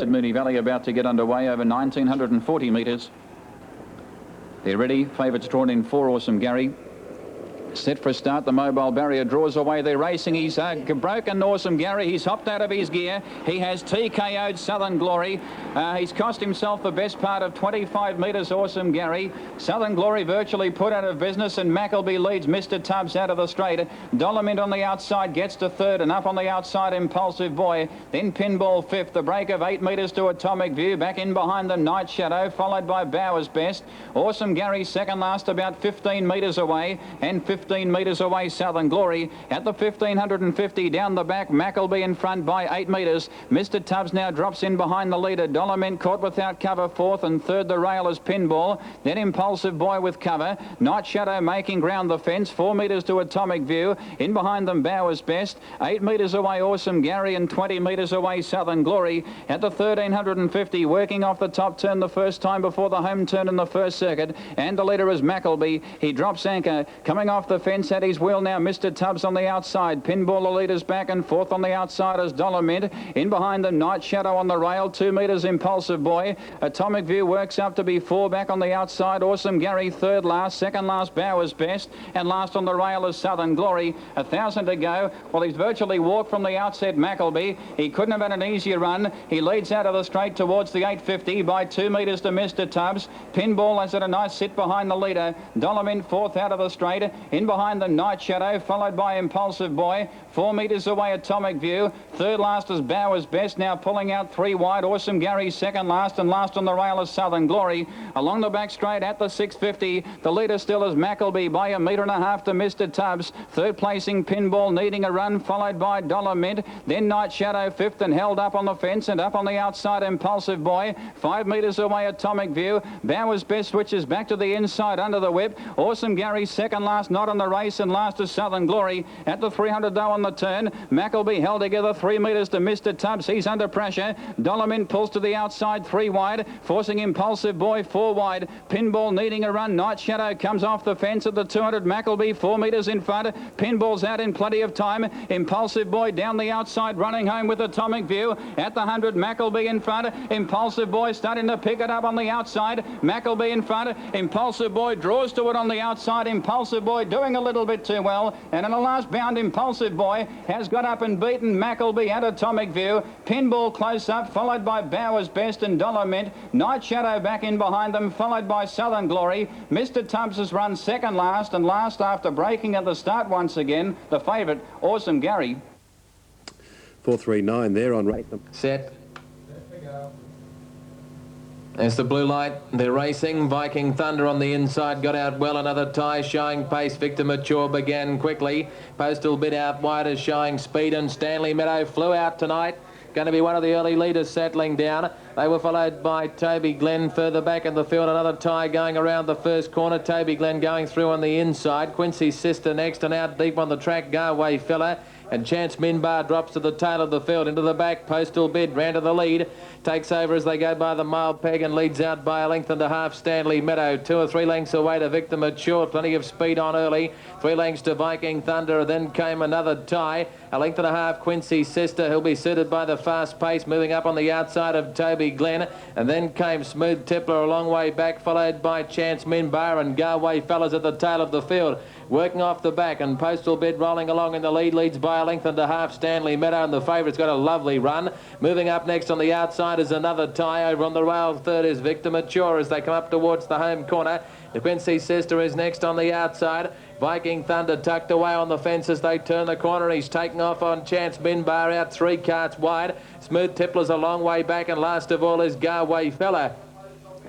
Moonee Valley about to get underway over 1,940 metres. They're ready. Favourites drawn in 4. Awesome Gary. Set for a start. The mobile barrier draws away. They're racing. He's broken Awesome Gary. He's hopped out of his gear. He has TKO'd Southern Glory. He's cost himself the best part of 25 metres, Awesome Gary. Southern Glory virtually put out of business, and Mackleby leads Mr. Tubbs out of the straight. Dolomint on the outside gets to third, and up on the outside Impulsive Boy. Then Pinball fifth. The break of 8 metres to Atomic View. Back in behind them Night Shadow, followed by Bowers Best. Awesome Gary second last, about 15 metres away, and 15 metres away Southern Glory. At the 1,550 down the back, Mackleby in front by 8 metres. Mr. Tubbs now drops in behind the leader. Dolomint caught without cover fourth, and third the rail is Pinball. Then Impulsive Boy with cover. Night Shadow making ground the fence. 4 metres to Atomic View. In behind them Bowers Best. 8 metres away Awesome Gary, and 20 metres away Southern Glory. At the 1,350 working off the top turn the first time before the home turn in the first circuit, and the leader is Mackleby. He drops anchor. Coming off the fence at his wheel now Mr. Tubbs on the outside. Pinball the leaders back, and fourth on the outside is Dolomint. In behind them Night Shadow on the rail. 2 metres Impulsive Boy. Atomic View works up to be 4 back on the outside. Awesome Gary third last. Second last Bowers Best, and last on the rail is Southern Glory. 1,000 to go. Well, he's virtually walked from the outset, Mackleby. He couldn't have had an easier run. He leads out of the straight towards the 850 by 2 metres to Mr. Tubbs. Pinball has had a nice sit behind the leader. Dolomint fourth out of the straight. In behind them Night Shadow, followed by Impulsive Boy. 4 metres away Atomic View. Third last is Bowers Best, now pulling out 3 wide. Awesome Gary second last, and last on the rail is Southern Glory. Along the back straight at the 650, the leader still is Mackleby by 1.5 metres to Mr. Tubbs. Third placing Pinball needing a run, followed by Dolomint. Then Night Shadow fifth, and held up on the fence, and up on the outside Impulsive Boy. 5 metres away Atomic View. Bowers Best switches back to the inside under the whip. Awesome Gary second last, not on the race, and last is Southern Glory. At the 300 though on the turn, Mackleby held together 3 metres to Mr. Tubbs. He's under pressure. Dolomint pulls to the outside 3 wide, forcing Impulsive Boy 4 wide. Pinball needing a run. Night Shadow comes off the fence at the 200. Mackleby 4 metres in front. Pinball's out in plenty of time. Impulsive Boy down the outside, running home with Atomic View. At the 100, Mackleby in front. Impulsive Boy starting to pick it up on the outside. Mackleby in front. Impulsive Boy draws to it on the outside. Impulsive Boy doing a little bit too well, and in the last bound Impulsive Boy has got up and beaten Mackleby at Atomic View. Pinball close up, followed by Bowers Best and Dolomint. Night Shadow back in behind them, followed by Southern Glory. Mr. Tubbs has run second last, and last after breaking at the start once again, the favourite Awesome Gary. 439 there on race. Set. There's the blue light. They're racing. Viking Thunder on the inside got out well. Another tie showing pace. Victor Mature began quickly. Postal Bid out wide is showing speed, and Stanley Meadow flew out tonight. Going to be one of the early leaders settling down. They were followed by Toby Glen further back in the field. Another tie going around the first corner. Toby Glen going through on the inside. Quincy's Sister next, and out deep on the track, Garway Fella. And Chance Minbar drops to the tail of the field. Into the back, Postal Bid ran to the lead. Takes over as they go by the mile peg, and leads out by 1.5 lengths Stanley Meadow. 2 or 3 lengths away to Victor Mature. Plenty of speed on early. 3 lengths to Viking Thunder. Then came another tie. 1.5 lengths Quincy's Sister. He'll be suited by the fast pace, moving up on the outside of Toby Glen. And then came Smooth Tippler a long way back, followed by Chance Minbar and Garway Fellas at the tail of the field. Working off the back, and Postal Bid rolling along in the lead, leads by 1.5 lengths Stanley Meadow, and the favourite's got a lovely run. Moving up next on the outside is another tie. Over on the rail third is Victor Mature as they come up towards the home corner. The Quincy's Sister is next on the outside. Viking Thunder tucked away on the fence as they turn the corner. He's taking off on Chance Minbar out 3 carts wide. Smooth Tippler's a long way back, and last of all is Garway Fella.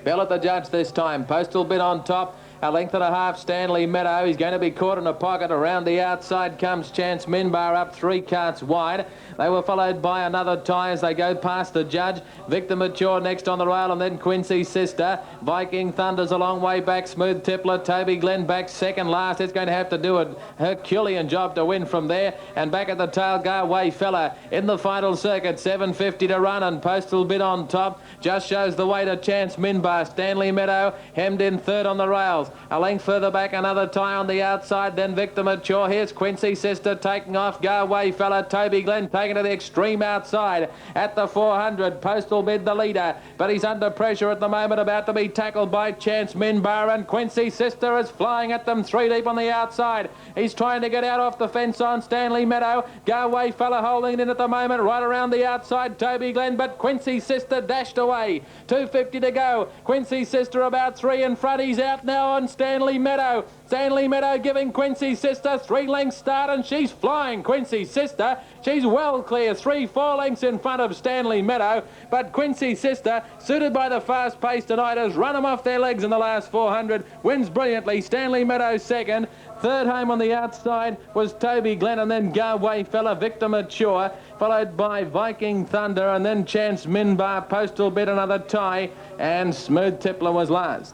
Bell at the judge this time. Postal Bid on top. 1.5 lengths Stanley Meadow. He's going to be caught in a pocket. Around the outside comes Chance Minbar up 3 carts wide. They were followed by another tie as they go past the judge. Victor Mature next on the rail, and then Quincy's Sister. Viking Thunder's a long way back. Smooth Tippler. Toby Glen back second last. It's going to have to do a Herculean job to win from there. And back at the tail, Garway Fella in the final circuit. 7.50 to run, and Postal Bid on top. Just shows the way to Chance Minbar. Stanley Meadow hemmed in third on the rail. rails. A length further back, another tie on the outside, then Victor Mature. Here's Quincy Sister taking off. Go away, fella. Toby Glenn taking to the extreme outside at the 400. Postal Bid the leader, but he's under pressure at the moment, about to be tackled by Chance Minbar, and Quincy Sister is flying at them 3 deep on the outside. He's trying to get out off the fence on Stanley Meadow. Go away, fella, holding in at the moment, right around the outside, Toby Glenn, but Quincy Sister dashed away. 2:50 to go. Quincy Sister about 3 in front. He's out now on Stanley Meadow. Stanley Meadow giving Quincy Sister 3 lengths start, and she's flying. Quincy Sister, she's well clear, 3-4 lengths in front of Stanley Meadow, but Quincy Sister, suited by the fast pace tonight, has run them off their legs in the last 400, wins brilliantly. Stanley Meadow second. Third home on the outside was Toby Glenn, and then Go Away Fella, Victor Mature, followed by Viking Thunder, and then Chance Minbar, Postal Bid, another tie, and Smooth Tippler was last.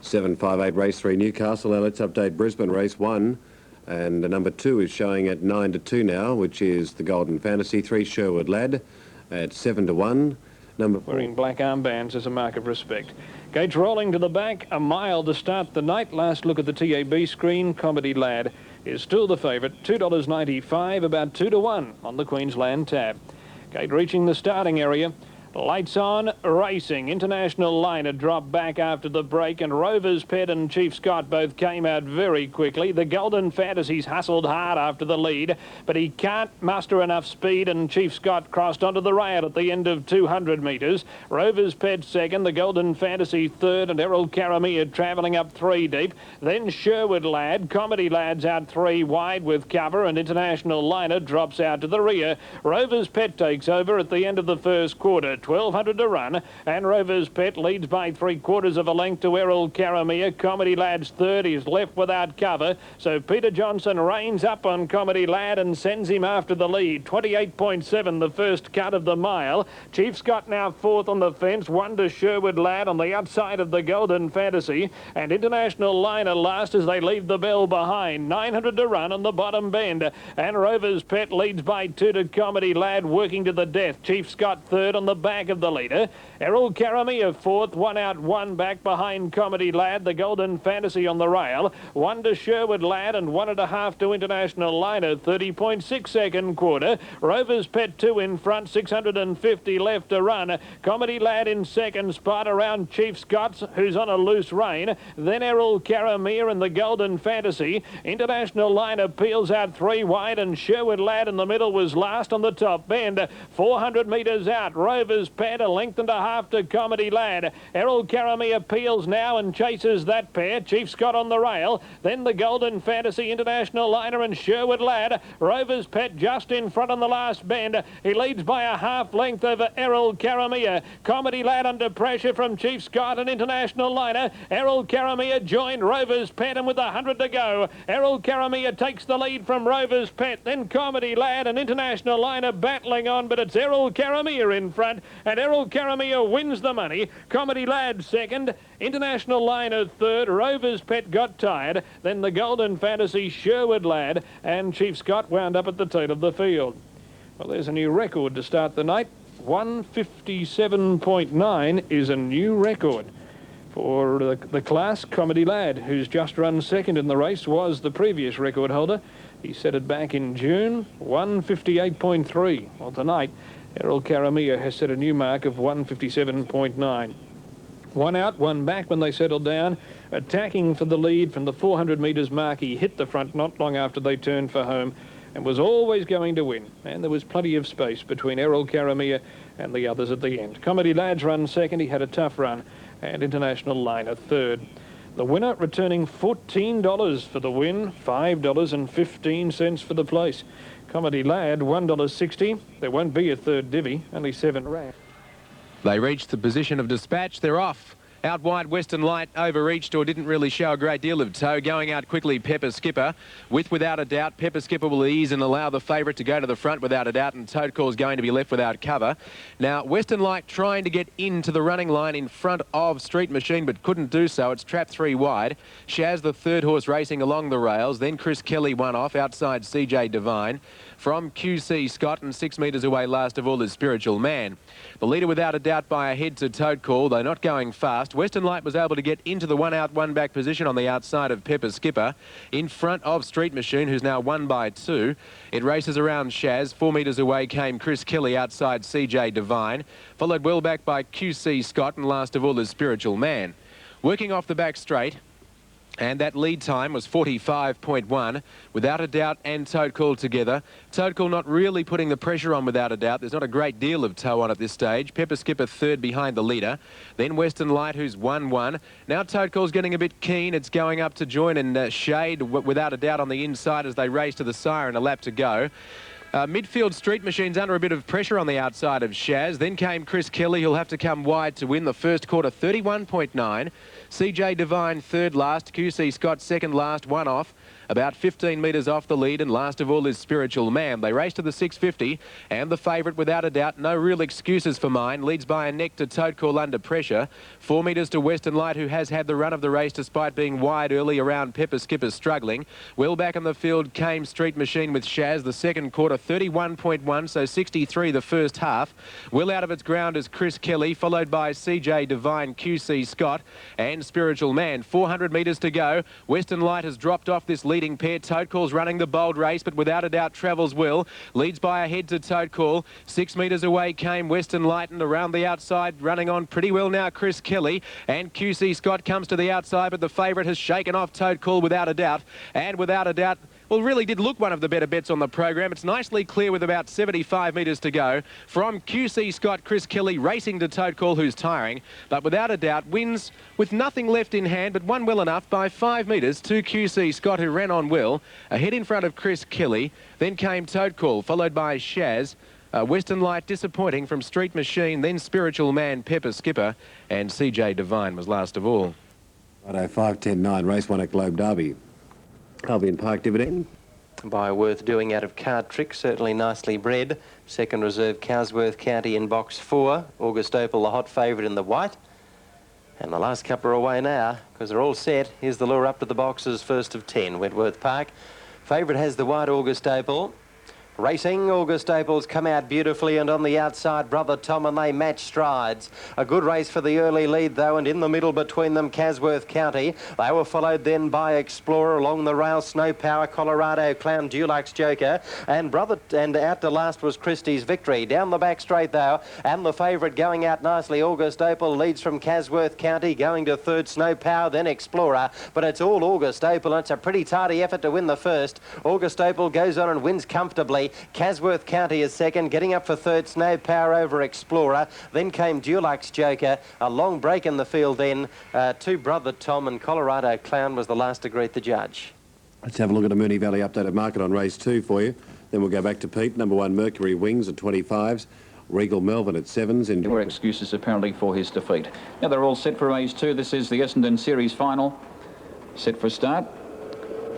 758 race 3 Newcastle. Now let's update Brisbane race 1, and the number 2 is showing at 9-2 now, which is the Golden Fantasy. 3 Sherwood Lad at 7-1. Number 4 wearing black armbands as a mark of respect. Gates rolling to the back, a mile to start the night. Last look at the TAB screen. Comedy Lad is still the favourite, $2.95, about 2-1 on the Queensland tab. Gate reaching the starting area. Lights on, racing. International Liner dropped back after the break, and Rover's Pet and Chief Scott both came out very quickly. The Golden Fantasies hustled hard after the lead, but he can't muster enough speed, and Chief Scott crossed onto the rail at the end of 200 metres. Rover's Pet second, the Golden Fantasy third, and Errol Karamia travelling up 3 deep. Then Sherwood Lad, Comedy Lad's out 3 wide with cover, and International Liner drops out to the rear. Rover's Pet takes over at the end of the first quarter. 1,200 to run, and Rover's Pet leads by 3/4 of a length to Errol Karamia. Comedy Lad's third. He's left without cover, so Peter Johnson reins up on Comedy Lad and sends him after the lead. 28.7 the first cut of the mile. Chief Scott now fourth on the fence, 1 to Sherwood Lad on the outside of the Golden Fantasy, and International Liner last as they leave the bell behind. 900 to run on the bottom bend, and Rover's Pet leads by 2 to Comedy Lad, working to the death. Chief Scott third on the back of the leader. Errol Karamia fourth, 1 out, 1 back behind Comedy Lad. The Golden Fantasy on the rail. 1 to Sherwood Lad and 1.5 to International Liner. 30.6 second quarter. Rover's Pet 2 in front, 650 left to run. Comedy Lad in second spot around Chief Scott's, who's on a loose rein. Then Errol Karamia and the Golden Fantasy. International Liner peels out 3 wide, and Sherwood Lad in the middle was last on the top bend. 400 metres out. Rover's Pet a length and a half to Comedy Lad. Errol Karamia peels now and chases that pair. Chief Scott on the rail. Then the Golden Fantasy, International Liner and Sherwood Lad. Rover's Pet just in front on the last bend. He leads by a half length over Errol Karamia. Comedy Lad under pressure from Chief Scott and International Liner. Errol Karamia joined Rover's Pet, and with 100 to go, Errol Karamia takes the lead from Rover's Pet. Then Comedy Lad and International Liner battling on, but it's Errol Karamia in front, and Errol Karamia wins the money. Comedy Lad second, International Liner third. Rover's Pet got tired. Then the Golden Fantasy, Sherwood Lad, and Chief Scott wound up at the tail of the field. Well, there's a new record to start the night. 157.9 is a new record for the class. Comedy Lad, who's just run second in the race, was the previous record holder. He set it back in June, 158.3. Well, tonight, Errol Karamia has set a new mark of 157.9. 1 out, 1 back when they settled down. Attacking for the lead from the 400 metres mark. He hit the front not long after they turned for home and was always going to win. And there was plenty of space between Errol Karamia and the others at the end. Comedy Lad's run second. He had a tough run. And International Liner third. The winner returning $14 for the win, $5.15 for the place. Comedy Lad, $1.60. There won't be a third divvy, only 7 rand. They reached the position of dispatch. They're off. Out wide, Western Light overreached or didn't really show a great deal of toe. Going out quickly, Pepper Skipper. Without a doubt, Pepper Skipper will ease and allow the favourite to go to the front without a doubt, and Toad Call's going to be left without cover. Now, Western Light trying to get into the running line in front of Street Machine, but couldn't do so. It's trapped 3 wide. Shaz, the third horse, racing along the rails. Then Chris Kelly 1 off outside CJ Divine. from QC Scott, and 6 metres away last of all is Spiritual Man. The leader without a doubt by a head to Tote Call, though not going fast. Western Light was able to get into the 1 out, 1 back position on the outside of Pepper Skipper, in front of Street Machine, who's now 1 by 2. It races around Shaz. 4 metres away came Chris Kelly outside CJ Divine, followed well back by QC Scott, and last of all is Spiritual Man. Working off the back straight, and that lead time was 45.1, Without a Doubt and Tote Call together. Tote Call not really putting the pressure on Without a Doubt. There's not a great deal of toe on at this stage. Pepper Skipper third behind the leader. Then Western Light, who's 1-1. Now Tote Call's getting a bit keen. It's going up to join and shade Without a Doubt on the inside as they race to the siren, a lap to go. Midfield Street Machine's under a bit of pressure on the outside of Shaz. Then came Chris Kelly, who'll have to come wide to win the first quarter, 31.9. CJ Divine third last, QC Scott second last, 1 off. About 15 metres off the lead, and last of all is Spiritual Man. They race to the 650, and the favourite, Without a Doubt, no real excuses for mine, leads by a neck to Tote Call under pressure. 4 metres to Western Light, who has had the run of the race despite being wide early around Pepper Skipper struggling. Well back in the field came Street Machine with Shaz, the second quarter, 31.1, so 63 the first half. Well out of its ground is Chris Kelly, followed by CJ Divine, QC Scott, and Spiritual Man. 400 metres to go. Western Light has dropped off this leading pair. Tote Call's running the bold race, but Without a Doubt travels well. Leads by a head to Tote Call. 6 metres away came Western Light, and around the outside, running on pretty well now, Chris Kelly. And QC Scott comes to the outside, but the favourite has shaken off Tote Call, Without a Doubt. And Without a Doubt, well, really did look one of the better bets on the program. It's nicely clear with about 75 metres to go. From QC Scott, Chris Kelly racing to Tote Call, who's tiring, but Without a Doubt wins with nothing left in hand, but won well enough by 5 metres to QC Scott, who ran on well. Ahead in front of Chris Kelly. Then came Tote Call, followed by Shaz. Western Light disappointing from Street Machine, then Spiritual Man, Pepper Skipper, and CJ Divine was last of all. Righto, 5-10-9, race 1 at Globe Derby. Albion Park dividend. By Worth Doing out of Card Trick, certainly nicely bred. Second reserve, Cowsworth County in box 4. August Opal, the hot favourite in the white. And the last couple are away now because they're all set. Here's the lure up to the boxes, first of 10, Wentworth Park. Favourite has the white August Opal. Racing, August Opal's come out beautifully, and on the outside, Brother Tom, and they match strides. A good race for the early lead, though, and in the middle between them, Cowsworth County. They were followed then by Explorer along the rail, Snow Power, Colorado Clown, Dulux Joker, and out to last was Christie's Victory. Down the back straight, though, and the favourite going out nicely, August Opal leads from Cowsworth County, going to third, Snow Power, then Explorer, but it's all August Opal, and it's a pretty tardy effort to win the first. August Opal goes on and wins comfortably. Cowsworth County is second, getting up for third, Snow Power over Explorer. Then came Dulux Joker. A long break in the field then to Brother Tom, and Colorado Clown was the last to greet the judge. Let's have a look at a Moonee Valley updated market on race 2 for you. Then we'll go back to Pete. Number 1, Mercury Wings at 25s. Regal Melbourne at 7s. There were excuses apparently for his defeat. Now they're all set for race 2. This is the Essendon Series final. Set for start.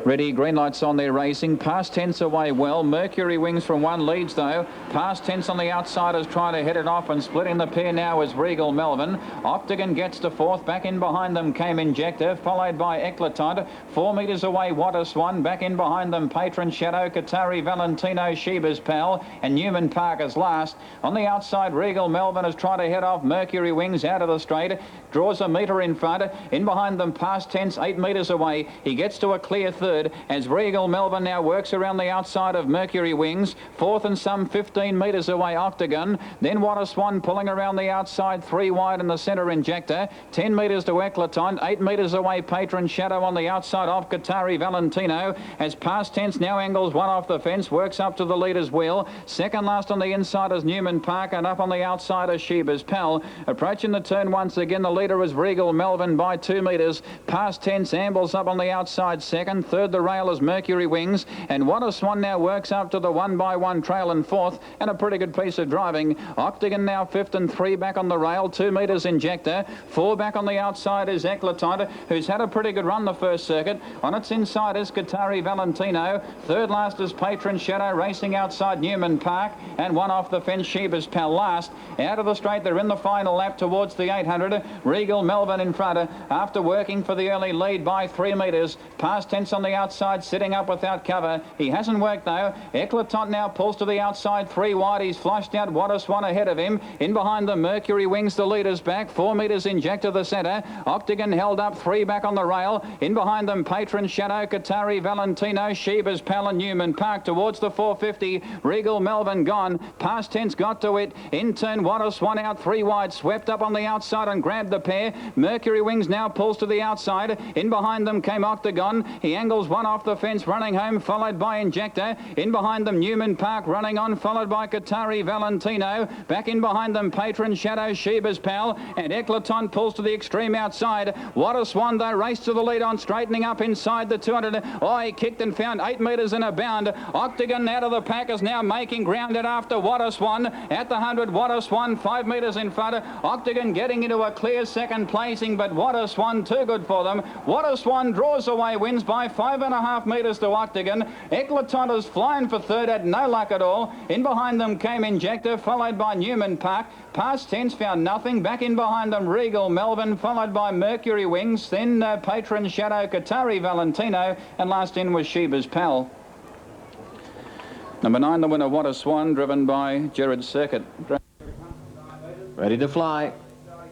Ready, green lights on, they're racing. Past tense away well. Mercury Wings from 1 leads though. Past tense on the outside is trying to head it off, and splitting the pair now is Regal Melbourne. Octagon gets to 4th. Back in behind them came Injector, followed by Eclatante. 4 metres away, Wattis One. Back in behind them, Patron Shadow, Qatari Valentino, Sheba's Pal, and Newman Park is last. On the outside, Regal Melbourne is trying to head off Mercury Wings out of the straight. Draws a metre in front. In behind them, past tense, 8 metres away. He gets to a clear third as Regal Melbourne now works around the outside of Mercury Wings. 4th and some 15 metres away, Octagon. Then Wattis One pulling around the outside, 3 wide in the centre, Injector. 10 metres to Eclatante. 8 metres away, Patron Shadow on the outside off Qatari Valentino. As past tense now angles 1 off the fence, works up to the leader's wheel. Second last on the inside is Newman Park, and up on the outside is Sheba's Pal. Approaching the turn once again, the leader is Regal Melbourne by 2 metres. Past tense ambles up on the outside second. Third the rail is Mercury Wings, and Wattis One now works up to the 1-by-1 trail in 4th, and a pretty good piece of driving. Octagon now 5th and 3 back on the rail, 2 metres Injector. 4 back on the outside is Eclatante, who's had a pretty good run the first circuit. On its inside is Qatari Valentino. Third last is Patron Shadow, racing outside Newman Park, and 1 off the fence, Sheba's Pal last. Out of the straight, they're in the final lap towards the 800. Regal Melbourne in front after working for the early lead by 3 metres. Past tense on the the outside, sitting up without cover. He hasn't worked though. Eclatant now pulls to the outside, 3 wide. He's flushed out. What a Swan ahead of him. In behind them, Mercury Wings, the leaders back. 4 metres inject to the centre. Octagon held up, 3 back on the rail. In behind them, Patron Shadow, Qatari Valentino, Sheba's Pal and Newman Park towards the 450. Regal Melvin gone. Past tense got to it. In turn, What a Swan out, 3 wide. Swept up on the outside and grabbed the pair. Mercury Wings now pulls to the outside. In behind them came Octagon. He angles one off the fence, running home, followed by Injector. In behind them, Newman Park running on, followed by Qatari Valentino. Back in behind them, Patron Shadow, Sheba's Pal, and Eclatant pulls to the extreme outside. What a Swan, though, raced to the lead on, straightening up inside the 200. Oh, he kicked and found 8 metres in a bound. Octagon out of the pack is now making ground it after What a Swan. At the 100, What a Swan, 5 metres in front. Octagon getting into a clear second placing, but What a Swan, too good for them. What a Swan draws away, wins by 5.5 metres to Octagon. Eclatant is flying for third, had no luck at all. In behind them came Injector, followed by Newman Park. Past tense found nothing. Back in behind them, Regal Melvin, followed by Mercury Wings. Then Patron Shadow, Qatari Valentino, and last in was Sheba's Pal. Number 9, the winner, What a Swan, driven by Gerard Circuit. Ready to fly.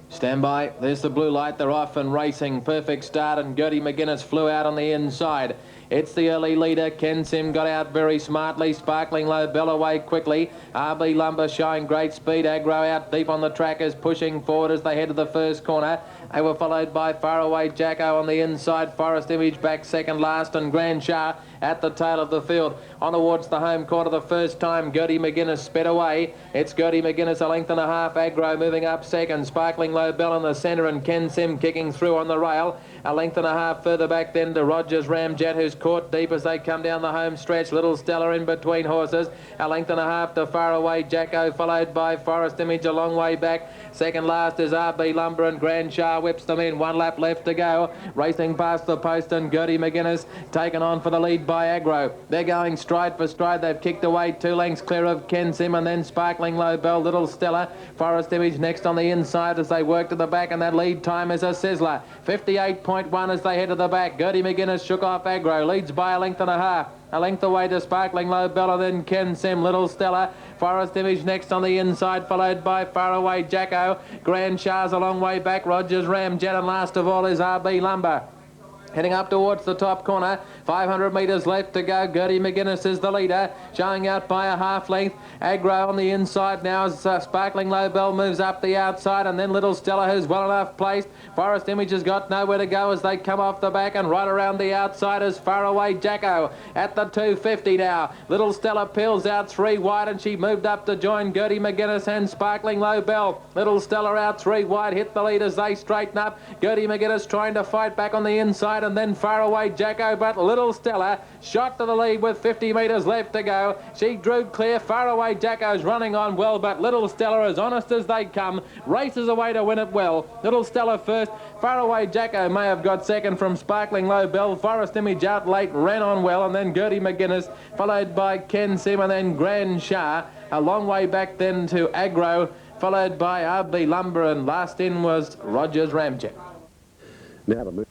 Stand by. There's the blue light. They're off and racing. Perfect start, and Gertie McGuinness flew out on the inside. It's the early leader. Ken Sim got out very smartly. Sparkling Low Bell away quickly. RB Lumber showing great speed. Agro out deep on the trackers, pushing forward as they head to the first corner. They were followed by Faraway Jacko on the inside. Forest Image back second last, and Grand Shah at the tail of the field. On towards the home quarter the first time. Gertie McGuinness sped away. It's Gertie McGuinness, a length and a half. Agro moving up second. Sparkling Low Bell in the centre, and Ken Sim kicking through on the rail. A length and a half further back then to Rogers Ramjet, who's caught deep as they come down the home stretch. Little Stella in between horses. A length and a half to Faraway Jacko, followed by Forest Image a long way back. Second last is RB Lumber, and Grand Shah whips them in. 1 lap left to go. Racing past the post, and Gertie McGuinness taken on for the lead by Agro. They're going stride for stride. They've kicked away 2 lengths clear of Ken Sim, and then Sparkling Low Bell, Little Stella. Forest Image next on the inside as they work to the back, and that lead time is a sizzler. 58.1 as they head to the back. Gertie McGuinness shook off Agro, leads by a length and a half. A length away to Sparkling Low Bell, and then Ken Sim, Little Stella. Forest Image next on the inside, followed by Faraway Jacko. Grand Shah's a long way back. Rogers Ramjet, and last of all is RB Lumber. Heading up towards the top corner, 500 metres left to go. Gertie McGuinness is the leader, showing out by a half length. Agro on the inside now as Sparkling Low Bell moves up the outside, and then Little Stella, who's well enough placed. Forest Image has got nowhere to go as they come off the back, and right around the outside is Faraway Jacko at the 250 now. Little Stella peels out 3 wide, and she moved up to join Gertie McGuinness and Sparkling Low Bell. Little Stella out 3 wide, hit the lead as they straighten up. Gertie McGuinness trying to fight back on the inside, and then Faraway Jacko, but Little Stella shot to the lead with 50 metres left to go. She drew clear. Faraway Jacko's running on well, but Little Stella, as honest as they come, races away to win it well. Little Stella first. Faraway Jacko may have got second from Sparkling Low Bell. Forest Image out late, ran on well, and then Gertie McGuinness, followed by Ken Sim, and then Grand Shah. A long way back then to Agro, followed by RB Lumber, and last in was Rogers Ramjet. Now the move.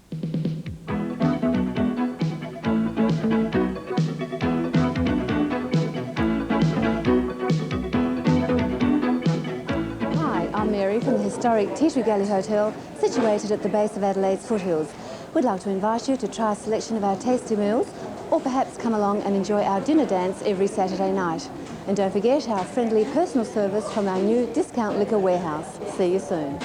From the historic Tea Tree Galley Hotel, situated at the base of Adelaide's foothills. We'd like to invite you to try a selection of our tasty meals, or perhaps come along and enjoy our dinner dance every Saturday night. And don't forget our friendly personal service from our new discount liquor warehouse. See you soon.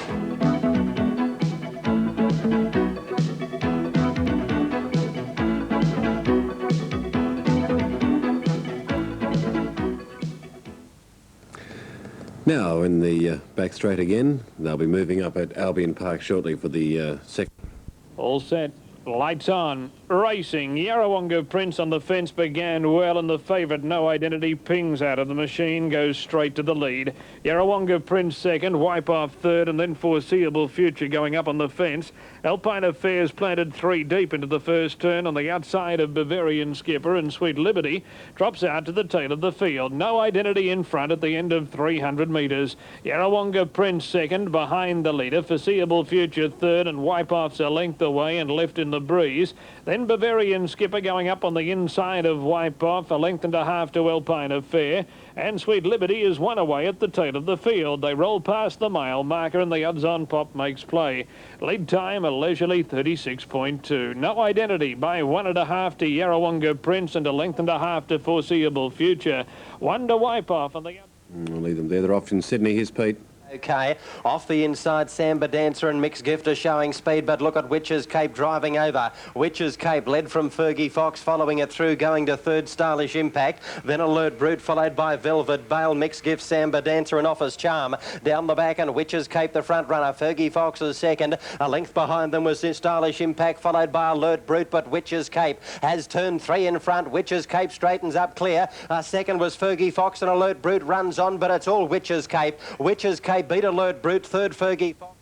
Now in the back straight again. They'll be moving up at Albion Park shortly for the second. All set. Lights on. Racing. Yarrawonga Prince on the fence began well, and the favourite No Identity pings out of the machine, goes straight to the lead. Yarrawonga Prince second, Wipe Off third, and then Foreseeable Future going up on the fence. Alpine Affairs planted 3 deep into the first turn on the outside of Bavarian Skipper, and Sweet Liberty drops out to the tail of the field. No Identity in front at the end of 300 metres. Yarrawonga Prince second, behind the leader. Foreseeable Future third, and Wipe Off's a length away and left in the breeze. Then Bavarian Skipper going up on the inside of Wipe Off, a length and a half to Alpine Affair. And Sweet Liberty is one away at the tail of the field. They roll past the mile marker and the odds-on pop makes play. Lead time a leisurely 36.2. No Identity by 1.5 to Yarrawonga Prince and a length and a half to Foreseeable Future. 1 to Wipe Off on the... I'll leave them there. They're off in Sydney. Here's Pete. Okay, off the inside, Samba Dancer and Mix Gifter showing speed, but look at Witch's Cape driving over. Witch's Cape led from Fergie Fox, following it through, going to third, Stylish Impact. Then Alert Brute, followed by Velvet Bale, Mix Gift, Samba Dancer and Office Charm. Down the back, and Witch's Cape, the front runner. Fergie Fox is second. A length behind them was Stylish Impact, followed by Alert Brute, but Witch's Cape has turned 3 in front. Witch's Cape straightens up clear. Second was Fergie Fox, and Alert Brute runs on, but it's all Witch's Cape. Witch's Cape beat Alert Brute, third Fergie Fox.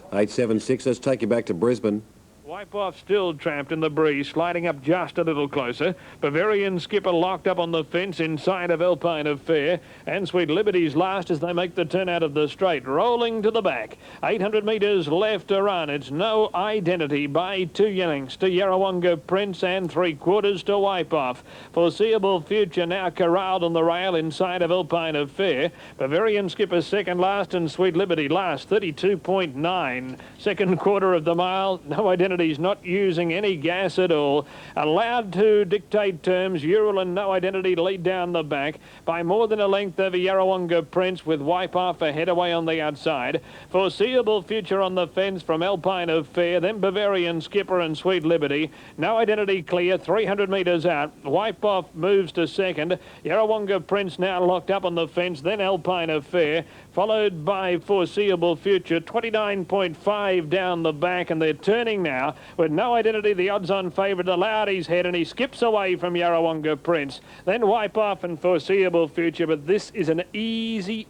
876. Let's take you back to Brisbane. Wipe Off still trapped in the breeze, sliding up just a little closer. Bavarian Skipper locked up on the fence inside of Alpine Affair. And Sweet Liberty's last as they make the turn out of the straight, rolling to the back. 800 metres left to run. It's No Identity by 2 lengths to Yarrawonga Prince and 3/4 to Wipe Off. Foreseeable Future now corralled on the rail inside of Alpine Affair. Bavarian Skipper second last and Sweet Liberty last, 32.9. Second quarter of the mile, No Identity. He's not using any gas at all. Allowed to dictate terms. Ural and No Identity lead down the back by more than a length over Yarrawonga Prince, with Wipe Off ahead away on the outside. Foreseeable Future on the fence from Alpine Affair, then Bavarian Skipper and Sweet Liberty. No Identity clear, 300 metres out. Wipe Off moves to second. Yarrawonga Prince now locked up on the fence, then Alpine Affair, followed by Foreseeable Future, 29.5 down the back, and they're turning now with No Identity, the odds-on favourite, allowed his head, and he skips away from Yarrawonga Prince. Then Wipe Off and Foreseeable Future, but this is an easy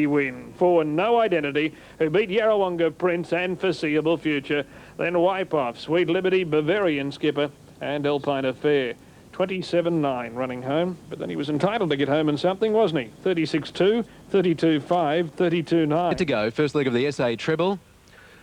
win for No Identity, who beat Yarrawonga Prince and Foreseeable Future. Then Wipe Off, Sweet Liberty, Bavarian Skipper and Alpine Affair. 27.9 running home, but then he was entitled to get home in something, wasn't he? 36.2, 32.5, 32.9. To go, first leg of the SA Treble.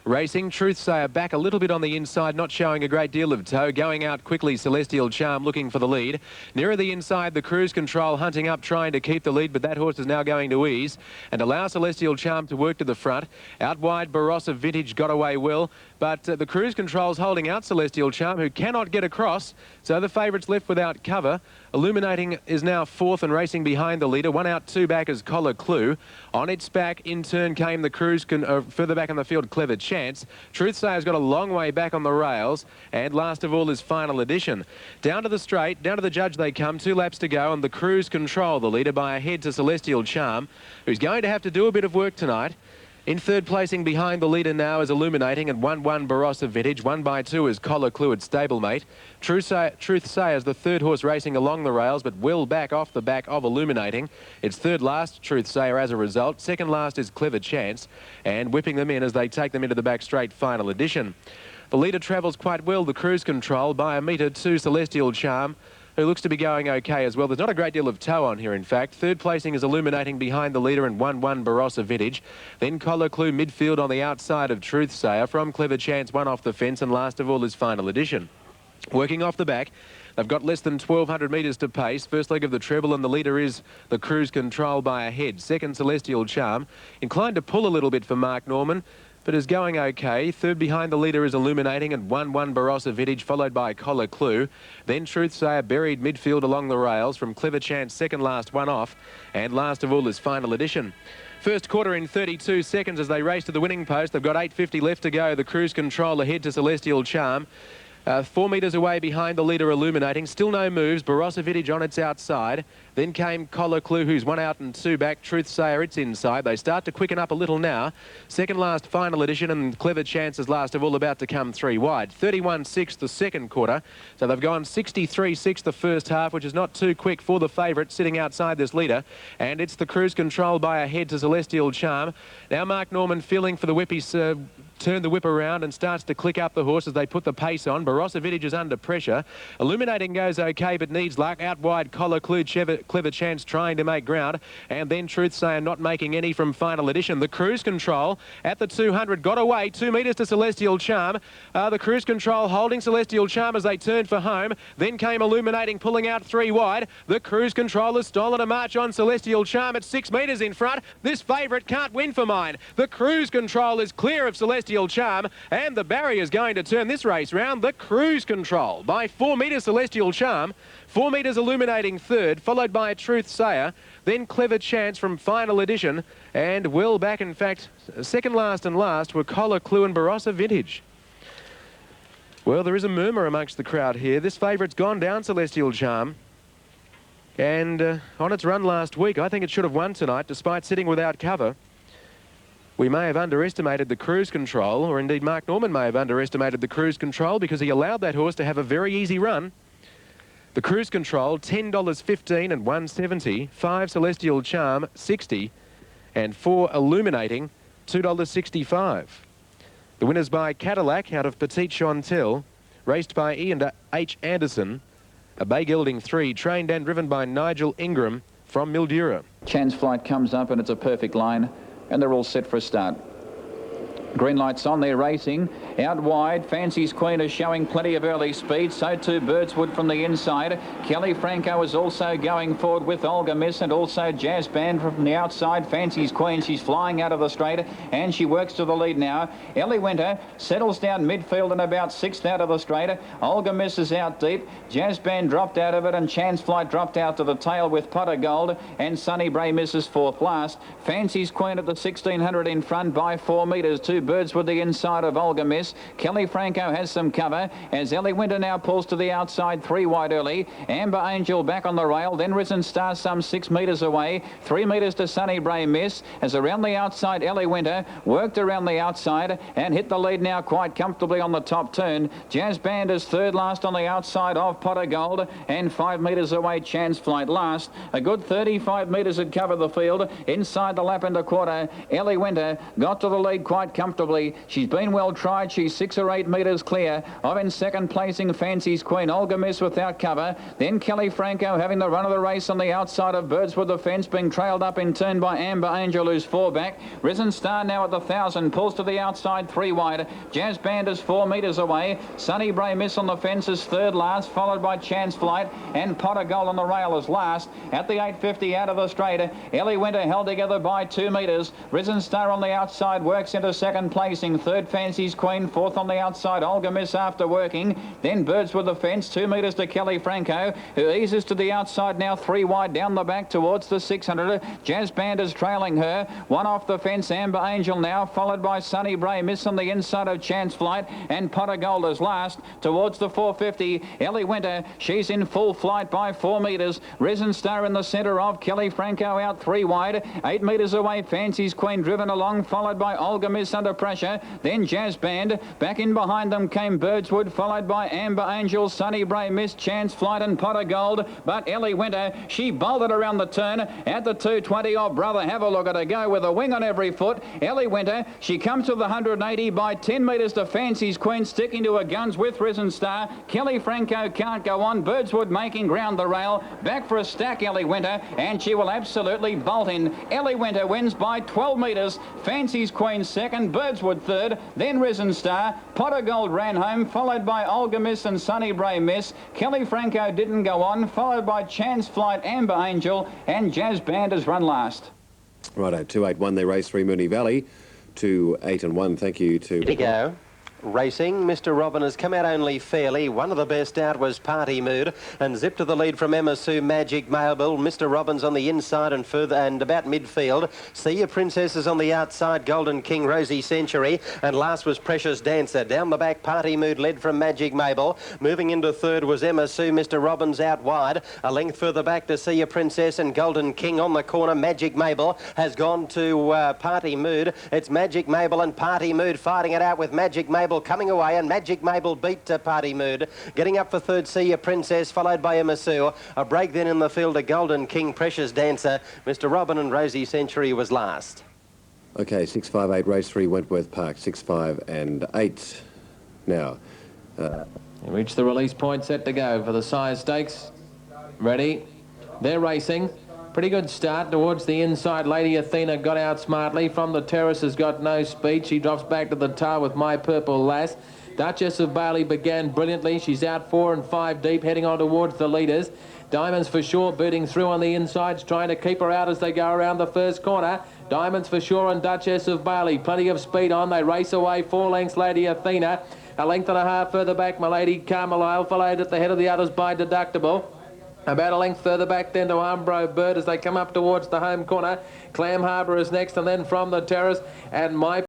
Racing, Truthsayer back a little bit on the inside, not showing a great deal of toe. Going out quickly, Celestial Charm looking for the lead. Nearer the inside, the Cruise Control hunting up, trying to keep the lead, but that horse is now going to ease and allow Celestial Charm to work to the front. Out wide, Barossa Vintage got away well, but the Cruise Control's holding out Celestial Charm, who cannot get across, so the favourites left without cover. Illuminating is now fourth and racing behind the leader. 1 out, 2 back is Collar Clue. On its back, in turn, came the Cruise, further back in the field, Clever Chance. Truthsayer's got a long way back on the rails, and last of all is Final Edition. Down to the straight, down to the judge they come, 2 laps to go, and the Cruise Control, the leader, by a head to Celestial Charm, who's going to have to do a bit of work tonight. In third placing behind the leader now is Illuminating, and 1-1 Barossa Vintage. 1 by 2 is Collar Clue at stablemate. Truthsayer is the third horse racing along the rails, but well back off the back of Illuminating. It's third last, Truthsayer, as a result. Second last is Clever Chance, and whipping them in as they take them into the back straight, Final Edition. The leader travels quite well, the Cruise Control, by a metre to Celestial Charm, who looks to be going okay as well. There's not a great deal of toe on here, in fact. Third placing is Illuminating behind the leader, and 1-1 Barossa Vintage. Then Collar Clue midfield on the outside of Truthsayer. From Clever Chance, 1 off the fence, and last of all is Final Edition. Working off the back, they've got less than 1,200 metres to pace. First leg of the treble, and the leader is the Cruise Control by a head. Second, Celestial Charm. Inclined to pull a little bit for Mark Norman, but is going okay. Third behind the leader is Illuminating, and 1-1 Barossa Vintage, followed by Collar Clue. Then Truthsayer buried midfield along the rails from Clever Chance, second last, 1 off. And last of all is Final Edition. First quarter in 32 seconds as they race to the winning post. They've got 8.50 left to go. The Cruise Control ahead to Celestial Charm. 4 metres away behind the leader, Illuminating. Still no moves. Barossa Vintage on its outside. Then came Collar Clue, who's 1 out and 2 back. Truthsayer, it's inside. They start to quicken up a little now. Second last, Final Edition, and Clever Chances last of all, about to come 3 wide. 31.6 the second quarter. So they've gone 63.6 the first half, which is not too quick for the favourite sitting outside this leader. And it's the Cruise Control by a head to Celestial Charm. Now Mark Norman feeling for the whippy turned the whip around and starts to click up the horse as they put the pace on. Barossa Vintage is under pressure. Illuminating goes okay, but needs luck. Out wide, Collar Clue, Clever Chance trying to make ground. And then Truth Sayer not making any from Final Edition. The Cruise Control at the 200 got away. 2 metres to Celestial Charm. The Cruise Control holding Celestial Charm as they turned for home. Then came Illuminating, pulling out 3 wide. The Cruise Control has stolen a march on Celestial Charm at 6 metres in front. This favourite can't win for mine. The Cruise Control is clear of Celestial Charm, and the barrier's going to turn this race round. The Cruise Control by 4 metres Celestial Charm, 4 metres Illuminating third, followed by Truth Sayer, then Clever Chance from Final Edition, and well back, in fact, second last and last were Collar Clue and Barossa Vintage. Well, there is a murmur amongst the crowd here. This favourite's gone down, Celestial Charm. And on its run last week, I think it should have won tonight, despite sitting without cover. We may have underestimated the Cruise Control, or indeed Mark Norman may have underestimated the Cruise Control because he allowed that horse to have a very easy run. The Cruise Control, $10.15 and $1.70. 5 Celestial Charm, $60. And 4 Illuminating, $2.65. The winners by Cadillac out of Petite Chantel, raced by Ian H. Anderson. A Bay Gelding 3, trained and driven by Nigel Ingram from Mildura. Chance Flight comes up and it's a perfect line, and they're all set for a start. Green light's on, they're racing. Out wide, Fancy's Queen is showing plenty of early speed. So too Birdswood from the inside. Kelly Franco is also going forward with Olga Miss, and also Jazz Band from the outside. Fancy's Queen, she's flying out of the straight, and she works to the lead now. Ellie Winter settles down midfield and about 6th out of the straight. Olga Miss is out deep. Jazz Band dropped out of it, and Chance Flight dropped out to the tail with Potter Gold, and Sunny Bray misses 4th last. Fancy's Queen at the 1600 in front by 4 metres. 2 Birdswood the inside of Olga Miss. Kelly Franco has some cover as Ellie Winter now pulls to the outside, 3 wide early. Amber Angel back on the rail, then Risen Star some 6 metres away. 3 metres to Sunny Bray Miss as around the outside Ellie Winter worked around the outside and hit the lead now quite comfortably on the top turn. Jazz Band is 3rd last on the outside of Potter Gold, and 5 metres away Chance Flight last. A good 35 metres had covered the field. Inside the lap and a quarter, Ellie Winter got to the lead quite comfortably. She's been well tried. She's 6 or 8 metres clear of in second placing Fancy's Queen. Olga Miss without cover. Then Kelly Franco having the run of the race on the outside of Birdswood the fence, being trailed up in turn by Amber Angel, who's 4 back. Risen Star now at the 1000, pulls to the outside, 3 wide. Jazz Band is 4 metres away. Sunny Bray Miss on the fence is 3rd last, followed by Chance Flight, and Potter Gold on the rail is last. At the 850 out of the straight, Ellie Winter held together by 2 metres. Risen Star on the outside works into second placing. 3rd Fancy's Queen, 4th on the outside Olga Miss after working. Then Birdswood the fence, 2 metres to Kelly Franco, who eases to the outside now, 3 wide down the back towards the 600. Jazz Band is trailing her. 1 off the fence, Amber Angel now, followed by Sunny Bray Miss on the inside of Chance Flight, and Potter Gold is last towards the 450. Ellie Winter, she's in full flight by 4 metres. Risen Star in the centre of Kelly Franco out 3 wide. 8 metres away, Fancy's Queen driven along, followed by Olga Miss under pressure. Then Jazz Band. Back in behind them came Birdswood, followed by Amber Angel, Sunny Bray Miss, Chance Flight and Potter Gold. But Ellie Winter, she bolted around the turn at the 220. Oh, brother, have a look at her go with a wing on every foot. Ellie Winter, she comes to the 180 by 10 metres to Fancy's Queen, sticking to her guns with Risen Star. Kelly Franco can't go on. Birdswood making ground the rail. Back for a stack, Ellie Winter, and she will absolutely bolt in. Ellie Winter wins by 12 metres. Fancy's Queen 2nd, Birdswood 3rd, then Risen Star. Potter Gold ran home, followed by Olga Miss and Sunny Bray Miss. Kelly Franco didn't go on, followed by Chance Flight, Amber Angel, and Jazz Band has run last. Righto, 2-8-1, they race 3 Moonee Valley. 2-8-1, thank you to... Here we go. Racing, Mr. Robin has come out only fairly. One of the best out was Party Mood, and zip to the lead from Emma Sue, Magic Mabel. Mr. Robin's on the inside and further and about midfield. See Your Princess is on the outside, Golden King, Rosie Century, and last was Precious Dancer. Down the back, Party Mood led from Magic Mabel. Moving into 3rd was Emma Sue. Mr. Robin's out wide. A length further back to See Your Princess and Golden King on the corner. Magic Mabel has gone to Party Mood. It's Magic Mabel and Party Mood fighting it out with Magic Mabel coming away, and Magic Mabel beat Party Mood. Getting up for 3rd, See Your Princess, followed by Emma Sue. A break then in the field, a Golden King, Precious Dancer. Mr. Robin and Rosie Century was last. Okay, 658 race 3 Wentworth Park, 6, 5 and 8 now. They reach the release point, set to go for the Sire Stakes. Ready. They're racing. Pretty good start towards the inside. Lady Athena got out smartly. From the Terrace has got no speed. She drops back to the tar with My Purple Lass. Duchess of Bailey began brilliantly. She's out 4 and 5 deep, heading on towards the leaders. Diamonds for Sure booting through on the insides, trying to keep her out as they go around the first corner. Diamonds for Sure and Duchess of Bailey. Plenty of speed on. They race away 4 lengths. Lady Athena. A length and a half further back, Milady Carmelisle, followed at the head of the others by Deductible. About a length further back then to Umbro Bird as they come up towards the home corner. Clam Harbour is next, and then From the Terrace and My